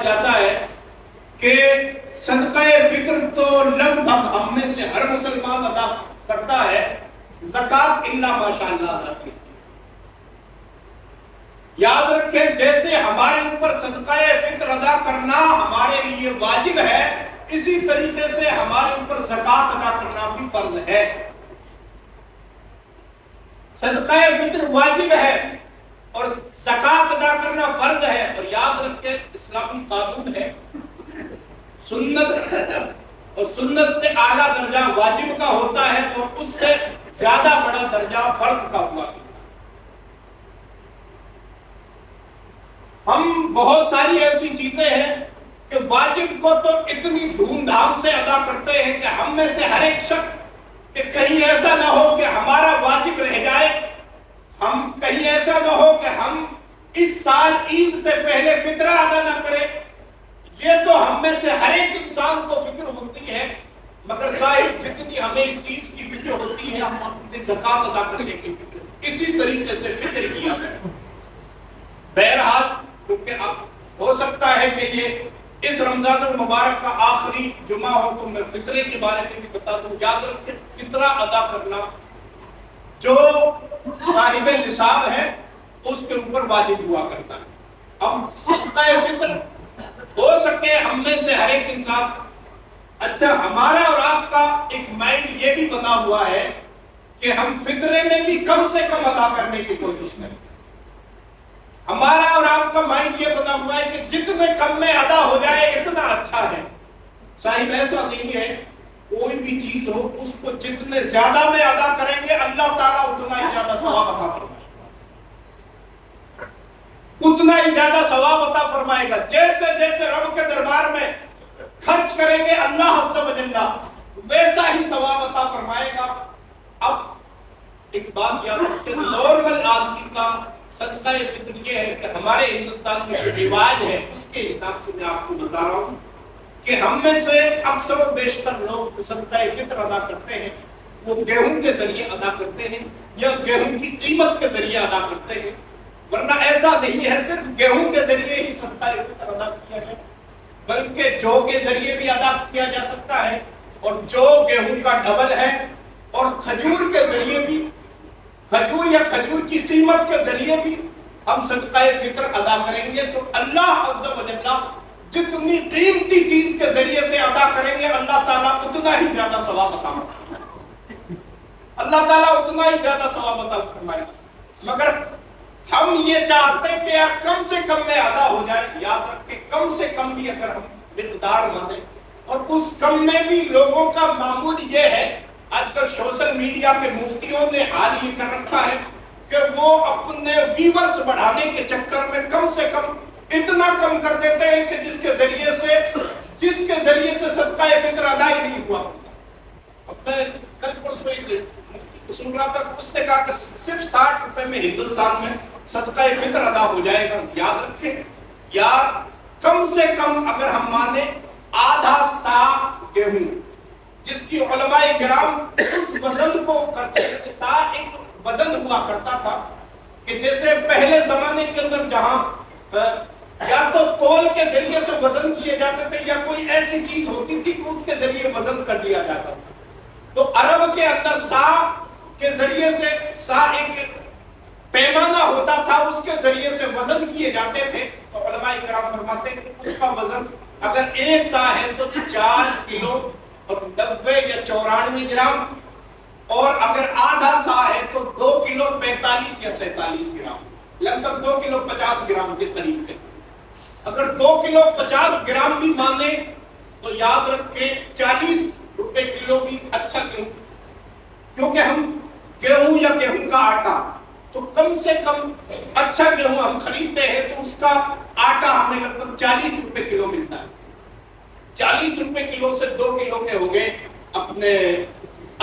جاتا ہے کہ صدقہ فطر تو لگ بھگ ہم میں سے ہر مسلمان ادا کرتا ہے، زکوٰۃ الا ماشاءاللہ ادا کرتی ہے۔ یاد رکھیں جیسے ہمارے اوپر صدقہ فطر ادا کرنا ہمارے لیے واجب ہے، اسی طریقے سے ہمارے اوپر زکوٰۃ ادا کرنا بھی فرض ہے۔ صدقہ فطر واجب ہے اور زکوٰۃ ادا کرنا فرض ہے، اور یاد رکھیں اسلامی قانون ہے، سنت اور سنت سے اعلیٰ درجہ واجب کا ہوتا ہے اور اس سے زیادہ بڑا درجہ فرض کا ہوا ہے۔ ہم بہت ساری ایسی چیزیں ہیں کہ واجب کو تو اتنی دھوم دھام سے ادا کرتے ہیں کہ ہم میں سے ہر ایک شخص کہ کہیں ایسا نہ ہو کہ ہمارا واجب رہ جائے، ہم کہیں ایسا نہ ہو کہ ہم اس سال عید سے پہلے فطرہ ادا نہ کریں۔ یہ تو ہم میں سے ہر ایک انسان کو فکر ہوتی ہے، مگر صاحب جتنی ہمیں اس چیز کی فکر ہوتی ہے ہم اپنی زکوٰۃ ادا کرنے کی فکر اسی طریقے سے فکر کیا ہے۔ بہرحال کیونکہ اب ہو سکتا ہے کہ یہ اس رمضان المبارک کا آخری جمعہ ہو تو میں فطرے کے بارے میں بھی بتا دوں۔ یاد رکھیں فطرہ ادا کرنا جو صاحب نصاب ہے اس کے اوپر واجب ہوا کرتا ہے۔ اب صدقہ فطر ہو سکے ہم میں سے ہر ایک انسان، اچھا ہمارا اور آپ کا ایک مائنڈ یہ بھی بنا ہوا ہے کہ ہم فطرے میں بھی کم سے کم ادا کرنے کی کوشش کریں۔ ہمارا اور آپ کا مائنڈ یہ بنا ہوا ہے کہ جتنے کم میں ادا ہو جائے اتنا اچھا ہے۔ صاحب ایسا نہیں ہے، کوئی بھی چیز ہو اس کو جتنے زیادہ میں ادا کریں گے اللہ تعالیٰ اتنا ہی زیادہ ثواب عطا فرمائے گا، اتنا ہی زیادہ ثواب عطا فرمائے گا۔ جیسے جیسے رب کے دربار میں خرچ کریں گے اللہ عز و جل ویسا ہی ثواب عطا فرمائے گا۔ اب ایک بات یاد رکھیں، نارمل آدمی کا صدقہ فطر یہ ہے کہ ہمارے ہندوستان میں جو رواج ہے اس کے حساب سے میں آپ کو بتا رہا ہوں کہ ہم میں سے اکثر و بیشتر لوگ جو صدقہ فطر ادا کرتے ہیں وہ گیہوں کے ذریعے ادا کرتے ہیں یا گیہوں کی قیمت کے ذریعے ادا کرتے ہیں، ورنہ ایسا نہیں ہے صرف گیہوں کے ذریعے ہی صدقہ فطر ادا کیا جائے، بلکہ جو کے ذریعے بھی ادا کیا جا سکتا ہے، اور جو گیہوں کا ڈبل ہے، اور کھجور کے ذریعے بھی، کھجور یا کھجور کی قیمت کے ذریعے بھی ہم صدقہ فطر ادا کریں گے تو اللہ عز و جل جتنی قیمتی چیز کے ذریعے سے ادا کریں گے اللہ تعالیٰ اتنا ہی زیادہ ثواب عطا فرمائے گا، اللہ تعالیٰ اتنا ہی زیادہ ثواب عطا فرمائے گا۔ مگر ہم یہ چاہتے ہیں کہ یار کم سے کم میں ادا ہو جائے۔ یاد رکھیں کم سے کم بھی اگر ہم مقدار مانیں، اور اس کم میں بھی لوگوں کا معمول یہ ہے، آج کل سوشل میڈیا کے مفتیوں نے حال یہ کر رکھا ہے کہ وہ اپنے ویورز بڑھانے کے چکر میں کم سے کم اتنا کم کر دیتے ہیں کہ جس کے ذریعے سے صدقہ فطر ادا ہی نہیں ہوا۔ اب میں کل پرسوں ایک مفتی کو سن رہا تھا، اس نے کہا کہ صرف 60 روپے میں ہندوستان میں صدقہ فطر ادا ہو جائے گا۔ یاد رکھیں یار کم سے کم اگر ہم مانیں آدھا سا گیہوں، جس کی علماء کرام اس وزن کو کرتے ہیں، سا ایک وزن ہوا کرتا تھا کہ جیسے پہلے زمانے کے اندر جہاں یا تو تول کے ذریعے سے وزن کیے جاتے تھے یا کوئی ایسی چیز ہوتی تھی کہ اس کے ذریعے وزن کر لیا جاتا تھا، تو عرب کے اندر سا کے ذریعے سے سا ایک پیمانہ ہوتا تھا، اس کے ذریعے سے وزن کیے جاتے تھے۔ تو علماء کرام فرماتے ہیں کہ اس کا وزن اگر ایک سا ہے تو 4 کلو اور 90 یا 94 گرام، اور اگر آدھا سا ہے تو 2 کلو 45 یا 47 گرام، لگ بھگ 2 کلو 50 گرام کے قریب ہے۔ اگر 2 کلو 50 گرام بھی مانے تو یاد رکھیں 40 روپے کلو بھی اچھا گیہوں، کیونکہ ہم گیہوں یا گیہوں کا آٹا تو کم سے کم اچھا گیہوں ہم خریدتے ہیں تو اس کا آٹا ہمیں لگ بھگ 40 روپے کلو ملتا ہے۔ 40 روپے کلو سے 2 کلو کے ہو گئے اپنے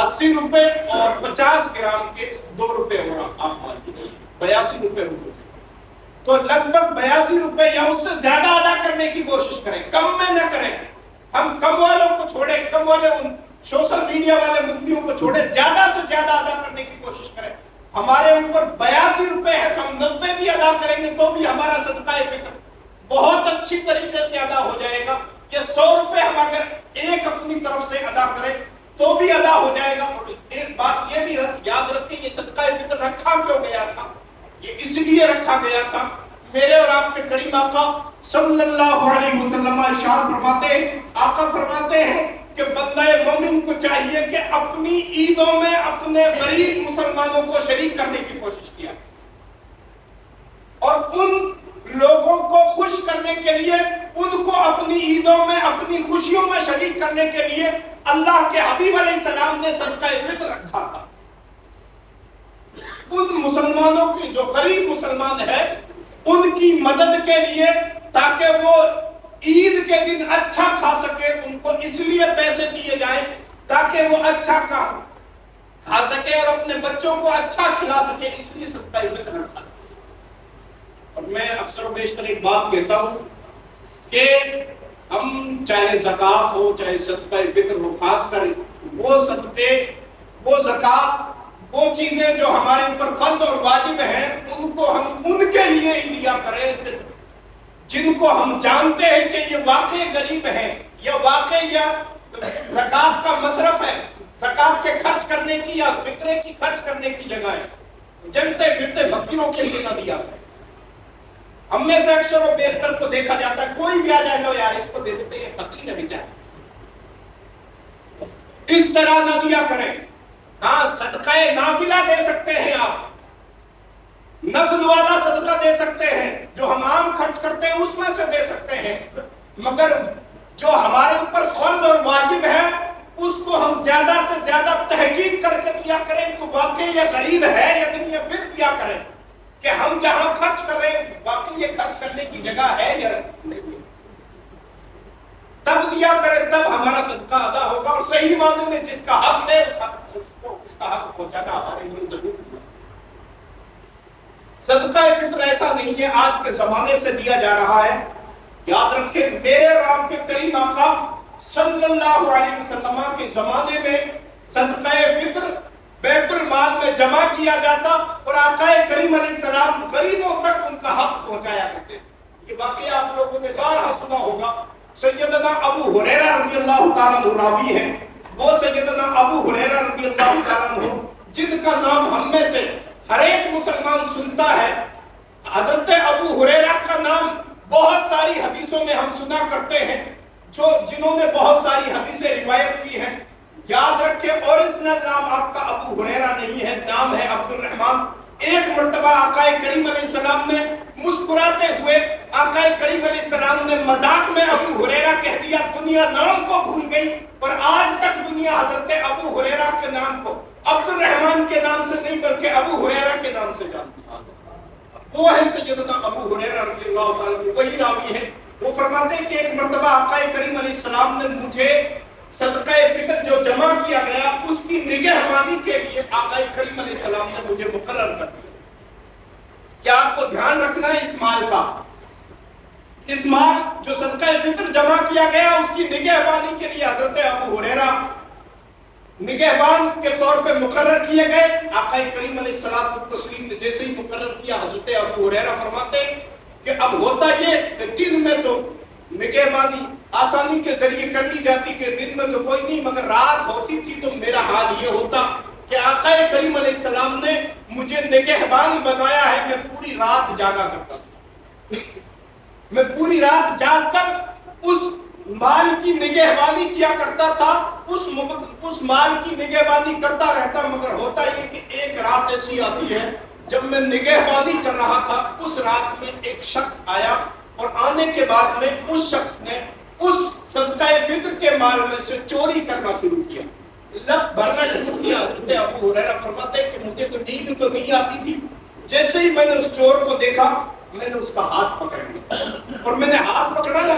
80 روپے، اور 50 گرام کے 2 روپے ہو رہا، آپ مان لیجیے 82 روپے ہو گئے، تو لگ بھگ 82 روپے یا اس سے زیادہ ادا کرنے کی کوشش کریں، کم میں نہ کریں۔ ہم کم والوں کو چھوڑیں، کم والے ان سوشل میڈیا والے مفتیوں کو چھوڑیں، زیادہ سے زیادہ ادا کرنے کی کوشش کریں۔ ہمارے اوپر 82 روپے ہے تو ہم 90 بھی ادا کریں گے تو بھی ہمارا صدقہ فطر بہت اچھی طریقے سے ادا ہو جائے گا. یہ 100 روپے ہم اگر ایک اپنی طرف سے ادا کریں تو بھی ادا ہو جائے گا. اور ایک بات یہ بھی یاد رکھیں، یہ صدقہ فطر رکھا کیوں گیا تھا؟ یہ اس لیے رکھا گیا تھا، میرے اور آپ کے کریم آقا صلی اللہ علیہ وسلم ارشاد فرماتے ہیں، آقا فرماتے ہیں کہ بندہ مومن کو چاہیے کہ اپنی عیدوں میں اپنے غریب مسلمانوں کو شریک کرنے کی کوشش کیا، اور ان لوگوں کو خوش کرنے کے لیے، ان کو اپنی عیدوں میں اپنی خوشیوں میں شریک کرنے کے لیے اللہ کے حبیب علیہ السلام نے صدقہ فطر رکھا تھا. ان مسلمانوں کی جو غریب مسلمان ہے ان کی مدد کے لیے، تاکہ وہ عید کے دن اچھا کھا سکے، ان کو اس لیے پیسے دیے جائیں تاکہ وہ اچھا کھا سکے اور اپنے بچوں کو اچھا کھلا سکے، اس لیے صدقہ فطر رکھا. اور میں اکثر و بیشتر ایک بات کہتا ہوں کہ ہم چاہے زکوٰۃ ہو چاہے صدقہ فطر ہو، خاص کر وہ صدقے، وہ زکوٰۃ، وہ چیزیں جو ہمارے اوپر فرض اور واجب ہیں، ان کو ہم ان کے لیے ہی دیا کریں جن کو ہم جانتے ہیں کہ یہ واقعی غریب ہیں، یا واقعی یا زکوٰۃ کا مصرف ہے، زکوٰۃ کے خرچ کرنے کی یا فطرے کی خرچ کرنے کی جگہ ہے. چلتے پھرتے فقیروں کے لیے نہ دیا کریں. ہم میں سے اکثر و بیشتر کو دیکھا جاتا ہے، کوئی بھی آ جائے گا یار اس کو دے دیتے ہیں، فقیر ہے بیچارہ، اس طرح نہ دیا کریں. ہاں صدقہ نافلہ دے سکتے ہیں، آپ نفل والا صدقہ دے سکتے ہیں، جو ہم عام خرچ کرتے ہیں اس میں سے دے سکتے ہیں، مگر جو ہمارے اوپر فرض اور واجب ہے اس کو ہم زیادہ سے زیادہ تحقیق کر کے دیا کریں تو واقعی یہ غریب ہے یا نہیں ہے، پھر دیا کریں کہ ہم جہاں خرچ کریں واقعی یہ خرچ کرنے کی جگہ ہے یا نہیں، تب دیا کریں، تب ہمارا صدقہ ادا ہوگا. اور صحیح معنی میں جس کا حق ہے اس کا حق پہنچانا ہمارے لیے ضروری ہے. صدقہ فطر ایسا نہیں ہے آج کے زمانے سے دیا جا رہا ہے. یاد رکھیں میرے اور آپ کے کریم آقا صلی اللہ علیہ وسلم کے زمانے میں صدقہ فطر بیت المال میں جمع کیا جاتا اور آقا کریم علیہ السلام غریبوں تک ان کا حق پہنچایا کرتے. یہ واقعہ آپ لوگوں نے بارہا سنا ہوگا. سیدنا ابو ہریرہ رضی اللہ تعالیٰ عنہ راوی ہیں، وہ سیدنا ابو ہریرہ رضی اللہ تعالیٰ عنہ جن کا نام ہم میں سے ہر ایک مسلمان سنتا ہے. حضرت ابو ہریرہ کا نام بہت ساری حدیثوں میں ہم سنا کرتے ہیں، جنہوں نے بہت ساری حدیثیں روایت کی ہیں. یاد رکھیں اوریجنل نام آپ کا ابو ہریرہ نہیں ہے، نام ہے عبد الرحمن. ایک مرتبہ آقا کریم علیہ السلام نے مسکراتے ہوئے، آقا کریم علیہ السلام نے مذاق میں ابو ہریرہ کہہ دیا. دنیا نام کو بھول گئی اور آج تک دنیا حضرت ابو ہریرہ کے نام کو عبد الرحمن کے نام سے نہیں بلکہ ابو ہریرہ کے نام سے جانتی ہے. وہ ہے سیدنا ابو ہریرہ رضی اللہ تعالیٰ عنہ، وہی راوی ہے. وہ فرماتے ہیں کہ ایک مرتبہ آقا کریم علیہ السلام نے مجھے صدقہ فطر جو جمع کیا گیا اس کی نگہبانی کے لیے آقا کریم علیہ السلام نے مجھے مقرر کر دیا. کیا آپ کو دھیان رکھنا ہے اس مال کا، اس مال جو صدقہ فطر جمع کیا گیا اس کی نگہبانی کے لیے حضرت ابو ہریرہ نگہبان کے طور پہ مقرر کیے گئے. آقا کریم علیہ السلام کو تسلیم نے جیسے ہی مقرر کیا، حضرت ابو ہریرہ فرماتے کہ اب ہوتا یہ کہ دن میں تو نگہبانی آسانی کے ذریعے کر لی جاتی کہ دن میں تو کوئی نہیں، مگر رات ہوتی تھی تو میرا حال یہ ہوتا کہ آقا کریم علیہ السلام نے مجھے نگہبان بنایا ہے. میں پوری رات جاگا کرتا تھا، میں پوری رات جاگ کر اس مال کی نگہبانی کیا کرتا تھا، اس مال کی نگہبانی کرتا رہتا. مگر ہوتا یہ کہ ایک رات ایسی آتی ہے جب میں نگہبانی کر رہا تھا، اس رات میں ایک شخص آیا اور آنے کے بعد میں اس شخص نے اس صدقہ فطر کے مال میں سے چوری کرنا شروع کیا، لب بھرنا شروع کیا. حضرت ابو ہریرہ فرماتے ہیں کہ مجھے تو نیند تو نہیں آتی تھی. جیسے ہی میں نے اس چور کو دیکھا میں نے اس کا ہاتھ پکڑ لیا، اور میں نے ہاتھ پکڑا نا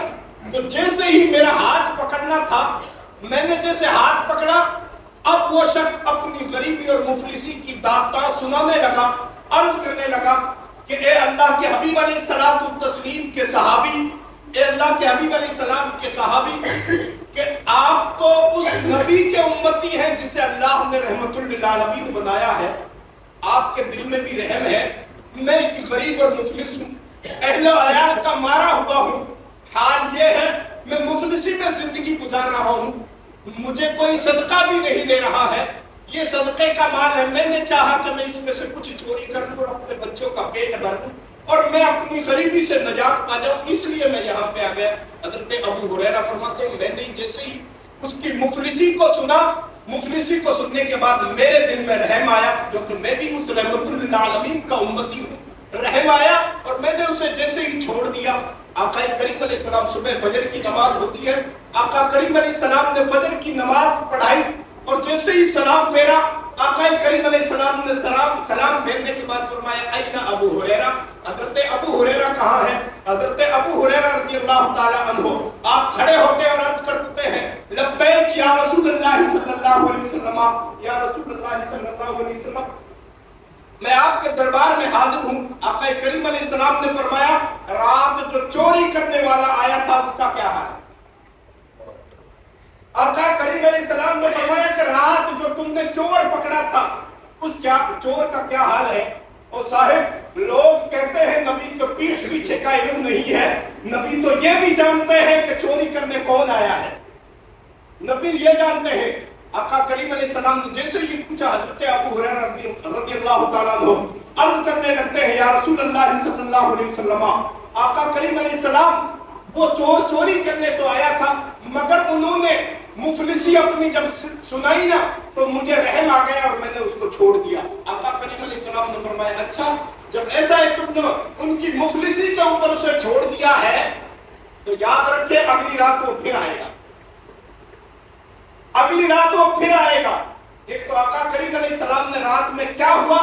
تو جیسے ہی میرا ہاتھ پکڑنا تھا، میں نے جیسے ہاتھ پکڑا، اب وہ شخص اپنی غریبی اور مفلسی کی داستان سنانے لگا، عرض کرنے لگا کہ اے اللہ کے حبیب علیہ الصلوۃ والتسلیم کے صحابی، اے اللہ کے حبیب علیہ السلام کے صحابی، کہ آپ تو اس نبی کے امتی ہیں جسے اللہ نے رحمت للعالمین بنایا ہے، آپ کے دل میں بھی رحم ہے. میں ایک غریب اور مفلس ہوں، اہل عیال کا مارا ہوا ہوں، حال یہ ہے میں مفلسی میں زندگی گزار رہا ہوں، مجھے کوئی صدقہ بھی نہیں دے رہا ہے، یہ صدقے کا مال ہے، میں نے چاہا کہ میں اس میں سے کچھ چوری کر لوں اور اپنے بچوں کا پیٹ بھر دوں اور میں اپنی غریبی سے نجات پا جاؤں، اس لیے میں یہاں پہ آ گیا۔ حضرت ابو ہریرہ فرماتے ہیں میں نے جیسے ہی اس کی مفلسی کو سنا، مفلسی کو سننے کے بعد میرے دل میں رحم آیا، جو کہ میں بھی اس رحمت للعالمین کا امتی ہوں، رحم آیا اور میں نے اسے جیسے ہی چھوڑ دیا۔ آقا کریم علیہ السلام صبح فجر کی نماز ہوتی ہے، آقا کریم علیہ السلام نے فجر کی نماز پڑھائی اور جیسے ہی سلام پھیرا، آقا کریم علیہ السلام نے سلام پھیرنے کے بعد فرمایا این ابو ہریرہ، حضرت ابو ہریرہ کہاں ہے؟ حضرت ابو ہریرہ رضی اللہ تعالی عنہ آپ کھڑے ہوتے اور عرض کرتے ہیں لبیک یا رسول اللہ صلی اللہ علیہ وسلم، یا رسول اللہ صلی اللہ علیہ وسلم میں آپ کے دربار میں حاضر ہوں۔ آقا کریم علیہ السلام نے فرمایا رات جو چوری کرنے والا آیا تھا اس کا کیا حال ہے؟ آقا کریم علیہ السلام نے فرمایا کہ رات جو تم نے چور پکڑا تھا اس چور کا کیا حال ہے؟ اور صاحب لوگ کہتے ہیں نبی کو پیٹھ پیچھے کا علم نہیں ہے، نبی تو یہ بھی جانتے ہیں کہ چوری کرنے کون آیا ہے، نبی یہ جانتے ہیں۔ آقا کریم علیہ السلام نے جیسے یہ پوچھا، حضرت ابو ہریرہ رضی اللہ تعالیٰ عنہ عرض کرنے لگتے ہیں یا رسول اللہ صلی اللہ علیہ وسلم، آقا کریم علیہ السلام وہ چور چوری کرنے تو آیا تھا مگر انہوں نے مفلسی اپنی جب سنائی نا تو مجھے رحم آ گیا اور میں نے اس کو چھوڑ دیا۔ آقا کریم علیہ السلام نے فرمایا اچھا جب ایسا ہے تم نے ان کی مفلسی کے اوپر اسے چھوڑ دیا ہے تو یاد رکھے اگلی رات وہ پھر آئے گا، اگلی رات وہ پھر آئے گا۔ ایک تو آقا کریم علیہ السلام نے رات میں کیا ہوا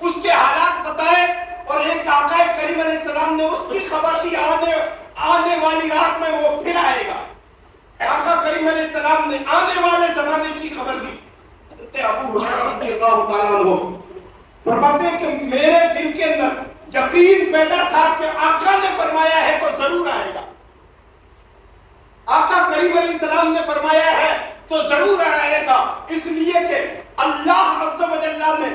اس کے حالات بتائے اور ایک آقا کریم علیہ السلام نے اس کی خبر دی آنے والی رات میں وہ پھر آئے گا۔ آقا کریم علیہ السلام نے آنے والے زمانے کی خبر دی۔ حضرت ابو ہریرہ رضی اللہ تعالیٰ عنہ فرماتے ہیں کہ میرے دل کے اندر یقین پیدا تھا کہ آقا نے فرمایا ہے تو ضرور آئے گا، آقا کریم علیہ السلام نے فرمایا ہے تو ضرور آئے گا، اس لیے کہ اللہ عز و جل نے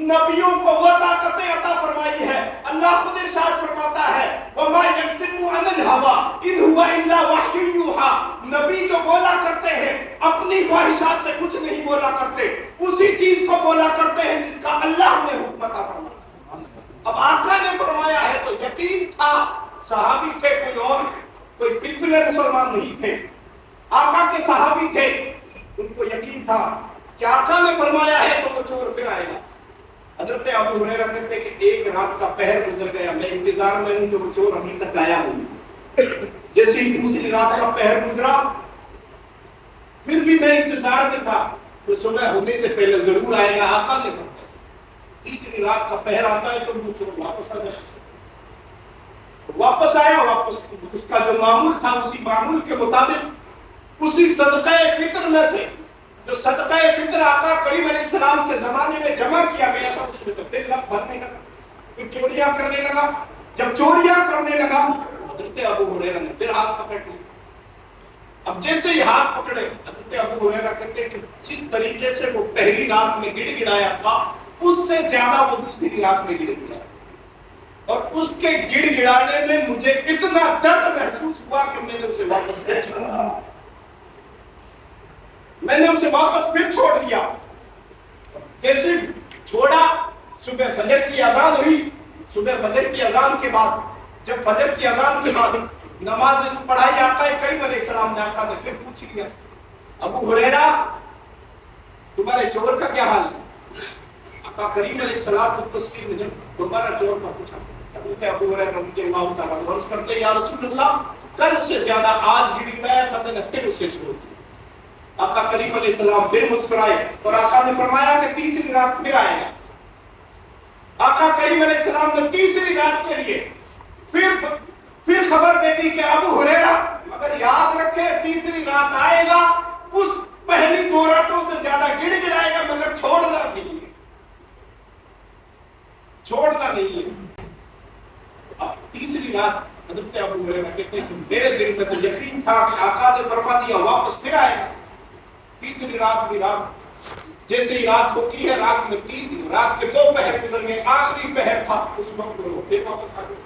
نبیوں کو وہ طاقتیں عطا فرمائی ہے۔ اللہ خود ارشاد فرماتا ہے وَمَا يَنطِقُ عَنِ الْهَوَىٰ إِنْ هُوَ إِلَّا وَحْيٌ يُوحَىٰ، نبی جو بولا کرتے ہیں اپنی خواہشات سے کچھ نہیں بولا کرتے، اسی چیز کو بولا کرتے ہیں جس کا اللہ نے حکم عطا فرمایا۔ اب آقا نے فرمایا ہے تو یقین تھا، صحابی تھے کوئی اور کوئی پلپلے مسلمان نہیں تھے، آقا کے صحابی تھے، ان کو یقین تھا کہ آقا نے فرمایا ہے تو وہ چور پھر آئے گا۔ حضرت ابو ہریرہ کہتے ہیں کہ ایک رات کا پہر گزر گیا، میں انتظار میں ہوں کہ وہ چور ابھی تک آیا نہیں، جیسے ہی دوسری رات کا پہر گزرا پھر بھی میں انتظار میں تھا کہ صبح ہونے سے پہلے ضرور آئے گا، آقا نے فرمایا۔ تیسری رات کا پہر آتا ہے تو وہ چور واپس آ جائے، واپس آیا، واپس اس کا جو معمول تھا اسی معمول کے مطابق اسی صدقہ فطر میں سے جو صدقہ فطر آقا کریم علیہ السلام کے زمانے میں جمع کیا گیا تھا اس میں سے پھر لگ بھرنے لگا، پھر چوریاں کرنے لگا۔ جب چوریاں کرنے لگا حضرت ابو ہریرہ نے پھر ہاتھ پکڑ لیا۔ اب جیسے ہی ہاتھ پکڑے حضرت ابو ہریرہ کہتے ہیں کہ جس طریقے سے وہ پہلی رات میں گڑ گڑایا تھا اس سے زیادہ وہ دوسری رات میں گڑ گڑایا، اور اس کے گڑ گڑانے میں مجھے اتنا درد محسوس ہوا کہ میں نے اسے واپس پھر چھوڑا، میں نے اسے واپس پھر چھوڑ دیا۔ کیسے چھوڑا؟ صبح فجر کی اذان ہوئی، صبح فجر کی اذان کے بعد جب فجر کی اذان کے بعد نماز پڑھائی آقا کریم علیہ السلام نے، آقا نے پھر پوچھ لیا ابو ہریرہ تمہارے چور کا کیا حال ہے؟ آقا کریم علیہ السلام کو تسلیم نے جب دوبارہ چور کا پوچھا، حضرت ابو ہریرہ رضی اللہ تعالیٰ عنہ عرض کرتے یا رسول اللہ کل سے زیادہ آج گڑ گڑایا تھا میں نے پھر اسے چھوڑ دیا۔ آقا کریم علیہ السلام پھر مسکرائے اور آقا نے فرمایا کہ تیسری رات پھر آئے گا۔ آقا کریم علیہ السلام نے تیسری رات کے لیے پھر خبر دے دی کہ ابو ہریرہ مگر یاد رکھے تیسری رات آئے گا، اس پہلی دو راتوں سے زیادہ گڑ گڑائے گا مگر چھوڑنا نہیں ہے، چھوڑنا نہیں ہے۔ اب تیسری رات حضرت ابو ہریرہ کہتے ہیں میرے دل میں تو یقین تھا کہ آقا نے فرما دیا واپس پھر آئے گا۔ تیسری رات بھی رات جیسے ہی رات ہوتی ہے رات میں رات کے دو پہر گزر گئے، آخری پہر تھا اس وقت وہ پھر واپس آ گئے۔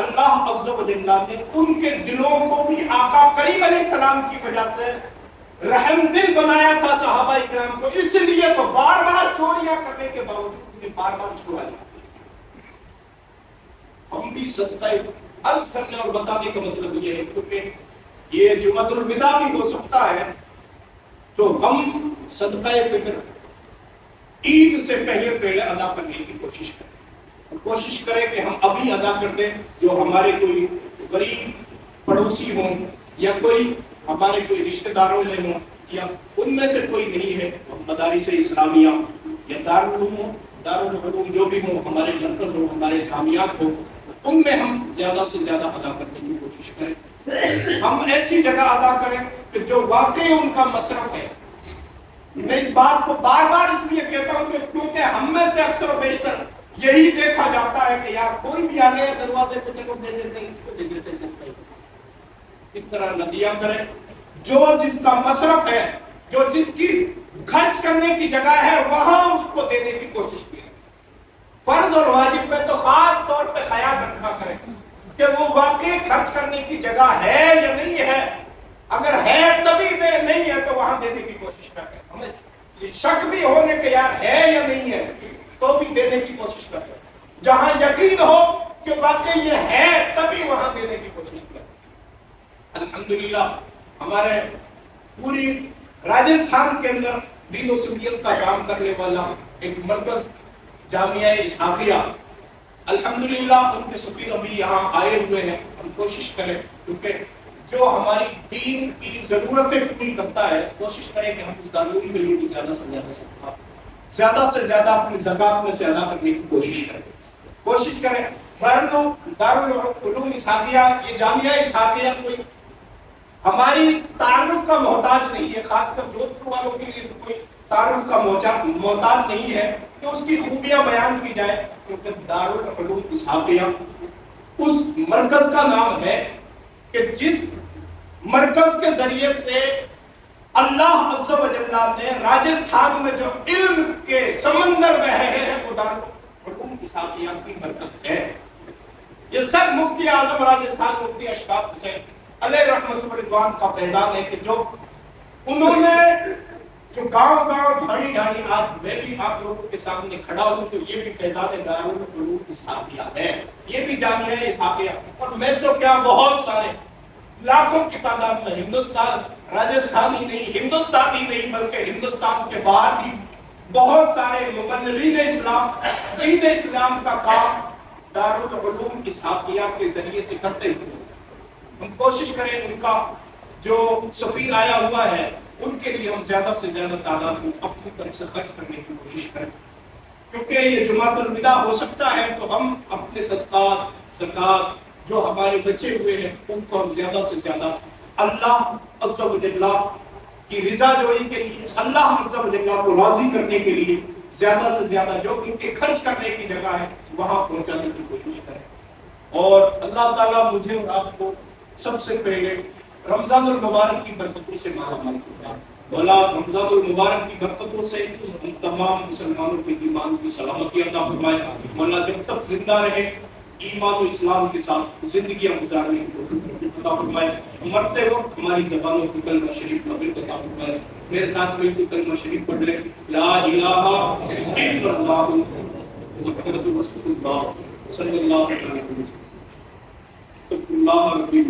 اللہ عز و جل نے ان کے دلوں کو بھی آقا کریم علیہ السلام کی وجہ سے رحم دل بنایا تھا صحابہ اکرام کو، اس لیے تو بار بار چوریاں کرنے کے باوجود انہیں بار بار چھڑا لیا۔ ہم بھی صدقہ عرض کرنے اور بتانے کا مطلب یہ ہے، کیونکہ یہ جمعۃ الوداع بھی ہو سکتا ہے، تو ہم صدقہ فطر عید سے پہلے ادا کرنے کی کوشش کریں کہ ہم ابھی ادا کر دیں۔ جو ہمارے کوئی غریب پڑوسی ہوں یا کوئی ہمارے کوئی رشتہ داروں میں ہوں یا ان میں سے کوئی نہیں ہے، مدارس اسلامیہ یا دارالعلوم جو بھی ہوں، ہمارے مرکز ہو، ہمارے جامعات ہو، ان میں ہم زیادہ سے زیادہ ادا کرنے کی کوشش کریں۔ ہم ایسی جگہ ادا کریں کہ جو واقعی ان کا مصرف ہے۔ میں اس بات کو بار بار اس لیے کہتا ہوں کہ کیونکہ ہم میں سے اکثر و بیشتر یہی دیکھا جاتا ہے کہ یار کوئی بھی آ گیا دروازے پہ چلو دے دیتے ہیں، اس کو دے دیتے ہیں۔ اس طرح نہ دیا کریں، جو جس کا مصرف ہے، جو جس کی خرچ کرنے کی جگہ ہے، وہاں اس کو دینے کی کوشش کی۔ فرض اور واجب میں تو خاص طور پہ خیال رکھا کریں کہ وہ واقعی خرچ کرنے کی جگہ ہے یا نہیں ہے۔ اگر ہے تبھی دے، نہیں ہے تو وہاں دینے کی کوشش کریں۔ ہمیں شک بھی ہونے کہ یار ہے یا نہیں ہے تو بھی دینے کی کوشش کریں۔ جہاں یقین ہو کہ واقعی یہ ہے تبھی وہاں دینے کی کوشش کریں۔ الحمدللہ ہمارے پوری راجستھان کے اندر دین و سنیت کا کام کرنے والا ایک مرکز جامعہ اسحاقیہ، الحمدللہ ان کے سفیر ابھی یہاں آئے ہوئے ہیں۔ ہم کوشش کریں، کیونکہ جو ہماری دین کی ضرورتیں پوری کرتا ہے، کوشش کریں کہ ہم اس دارالعلوم کے لیے بھی زیادہ سے زیادہ اپنی زکوٰۃ میں سے ادا کرنے کی کوشش کریں۔ دارالعلوم اسحاقیہ، یہ جامعہ اسحاقیہ کوئی ہماری تعارف کا محتاج نہیں ہے، خاص کر جودھ پور والوں کے لیے تو کوئی تعارف کا محتاج نہیں ہے کہ اس کی خوبیاں بیان کی جائے، کیونکہ دارالعلوم اسحاقیہ اس مرکز کا نام ہے کہ جس مرکز کے ذریعے سے اللہ عز و جل نے راجستھان میں جو علم کے سمندر بہ رہے ہیں وہ دارالعلوم اسحاقیہ کی برکت ہے۔ یہ سب مفتی اعظم راجستھان مفتی اشفاق حسین علیہ رحمت و رضوان کا فیضان ہے کہ جو انہوں نے جو گاؤں ڈھانی آج میں بھی آپ لوگوں کے سامنے کھڑا ہوں تو یہ بھی فیضان دارالعلوم اسحاقیہ ہے، یہ بھی جامعہ اسحاقیہ۔ اور میں تو کیا بہت سارے لاکھوں کی تعداد میں راجستھانی نہیں بلکہ ہندوستان کے باہر بھی بہت سارے مبلغین اسلام، دین اسلام کا کام دارالعلوم اسحاقیہ کے ذریعے سے کرتے ہوئے ہم کوشش کریں ان کا جو سفیر آیا ہوا ہے ان کے لیے ہم زیادہ سے زیادہ تعداد میں اپنی طرف سے خرچ کرنے کی کوشش کریں، کیونکہ یہ جمعۃ الوداع ہو سکتا ہے تو ہم اپنے صدقات زکوٰۃ جو ہمارے بچے ہوئے ہیں ان کو ہم زیادہ سے زیادہ اللہ عز و جل کی رضا جوئی کے لیے، اللہ عز و جل کو راضی کرنے کے لیے زیادہ سے زیادہ جو ان کے خرچ کرنے کی جگہ ہے وہاں پہنچانے کی کوشش کریں۔ اور اللہ تعالیٰ مجھے اور آپ کو سب سے پہلے رمضان المبارک کی برکتوں سے مالا مال فرمائے۔ مولا رمضان المبارک کی برکتوں سے ہم تمام مسلمانوں کے ایمان کی سلامتی عطا فرمائے۔ مولا جب تک زندہ رہے ایمان و اسلام کے ساتھ زندگیاں گزارنے کی توفیق عطا فرمائے۔ مرتے وقت ہماری زبانوں کی کلمہ شریف قبول عطا فرمائے۔ میرے ساتھ مل کے کلمہ شریف پڑھ لیں، لا الہ الا اللہ محمد رسول اللہ صلی اللہ علیہ وسلم۔ استغفر اللہ ربی